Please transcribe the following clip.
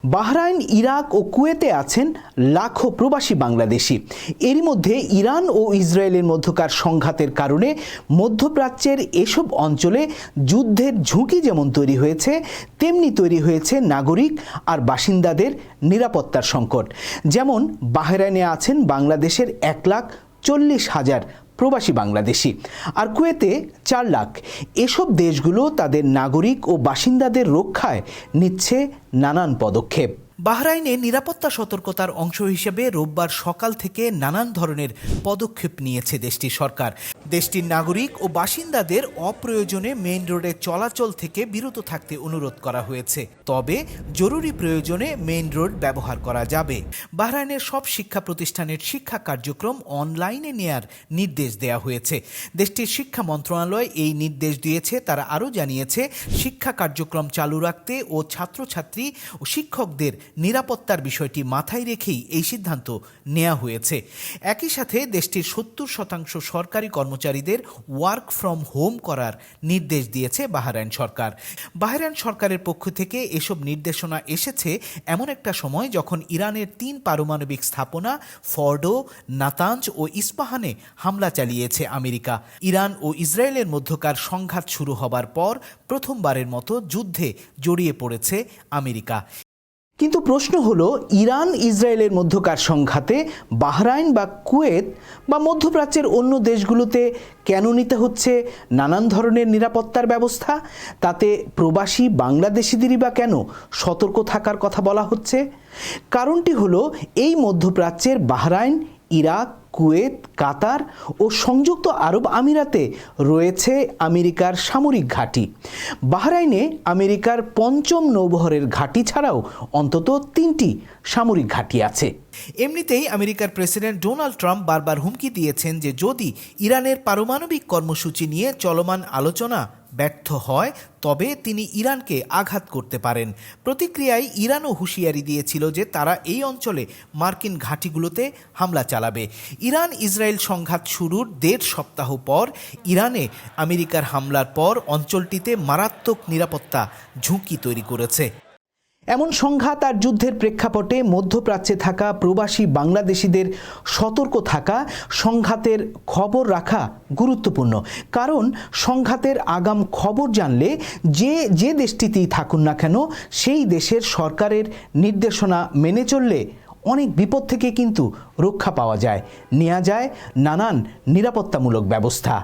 Bahrain, Iraq ও কুয়েতে আছেন লাখো প্রবাসী বাংলাদেশি। এরই মধ্যে ইরান ও ইসরায়েলের মধ্যকার সংঘাতের কারণে মধ্যপ্রাচ্যের এসব অঞ্চলে যুদ্ধের ঝুঁকি যেমন তৈরি হয়েছে, তেমনি তৈরি হয়েছে নাগরিক আর বাসিন্দাদের নিরাপত্তার সংকট। যেমন বাহরাইনে আছেন বাংলাদেশের 1,40,000 প্রবাসী বাংলাদেশি, আর কুয়েতে 4 লাখ। এসব দেশগুলো তাদের নাগরিক ও বাসিন্দাদের রক্ষায় নিচ্ছে নানান পদক্ষেপ। বাহরাইনে নিরাপত্তা সতর্কতার অংশ হিসেবে রোববার সকাল থেকে নানান ধরনের পদক্ষেপ নিয়েছে দেশটির সরকার। দেশটির নাগরিক ও বাসিন্দাদের অপ্রয়োজনে মেইন রোডে চলাচল থেকে বিরত থাকতে অনুরোধ করা হয়েছে, তবে জরুরি প্রয়োজনে মেইন রোড ব্যবহার করা যাবে। বাহরাইনের সব শিক্ষা প্রতিষ্ঠানের শিক্ষা কার্যক্রম অনলাইনে নেয়ার নির্দেশ দেওয়া হয়েছে। দেশটির শিক্ষা মন্ত্রণালয় এই নির্দেশ দিয়েছে। তারা আরও জানিয়েছে, শিক্ষা কার্যক্রম চালু রাখতে ও ছাত্রছাত্রী ও শিক্ষকদের নিরাপত্তার বিষয়টি মাথায় রেখেই এই সিদ্ধান্ত নেওয়া হয়েছে। একই সাথে দেশটির 70% সরকারি কর্মচারীদের ওয়ার্ক ফ্রম হোম করার নির্দেশ দিয়েছে বাহরাইন সরকার। বাহরাইন সরকারের পক্ষ থেকে এসব নির্দেশনা এসেছে এমন একটা সময় যখন ইরানের 3 পারমাণবিক স্থাপনা ফর্ডো, নাতাঞ্জ ও ইস্পাহানে হামলা চালিয়েছে আমেরিকা। ইরান ও ইসরায়েলের মধ্যকার সংঘাত শুরু হবার পর প্রথমবারের মতো যুদ্ধে জড়িয়ে পড়েছে আমেরিকা। কিন্তু প্রশ্ন হলো, ইরান ইসরায়েলের মধ্যকার সংঘাতে বাহরাইন বা কুয়েত বা মধ্যপ্রাচ্যের অন্য দেশগুলোতে কেন নিতে হচ্ছে নানান ধরনের নিরাপত্তার ব্যবস্থা? তাতে প্রবাসী বাংলাদেশিদেরই বা কেন সতর্ক থাকার কথা বলা হচ্ছে? কারণটি হলো, এই মধ্যপ্রাচ্যের বাহরাইন, ইরাক, কুয়েত, কাতার ও সংযুক্ত আরব আমিরাতে রয়েছে আমেরিকার সামরিক ঘাঁটি। বাহরাইনে আমেরিকার 5ম নৌবহরের ঘাঁটি ছাড়াও অন্তত 3টি সামরিক ঘাঁটি আছে। এমনিতেই আমেরিকার প্রেসিডেন্ট ডোনাল্ড ট্রাম্প বারবার হুমকি দিয়েছেন যে যদি ইরানের পারমাণবিক কর্মসূচি নিয়ে চলমান আলোচনা ব্যর্থ হয় তবে তিনি ইরানকে আঘাত করতে পারেন। প্রতিক্রিয়ায় ইরানও হুঁশিয়ারি দিয়েছিল যে তারা এই অঞ্চলে মার্কিন ঘাঁটিগুলোতে হামলা চালাবে। ইরান ইসরায়েল সংঘাত শুরুর 1.5 সপ্তাহ পর ইরানে আমেরিকার হামলার পর অঞ্চলটিতে মারাত্মক নিরাপত্তা ঝুঁকি তৈরি করেছে। এমন সংঘাত আর যুদ্ধের প্রেক্ষাপটে মধ্যপ্রাচ্যে থাকা প্রবাসী বাংলাদেশিদের সতর্ক থাকা, সংঘাতের খবর রাখা গুরুত্বপূর্ণ। কারণ সংঘাতের আগাম খবর জানলে যে দেশটিতেই থাকুন না কেন, সেই দেশের সরকারের নির্দেশনা মেনে চললে অনেক বিপদ থেকে কিন্তু রক্ষা পাওয়া যায়, নেওয়া যায় নানান নিরাপত্তামূলক ব্যবস্থা।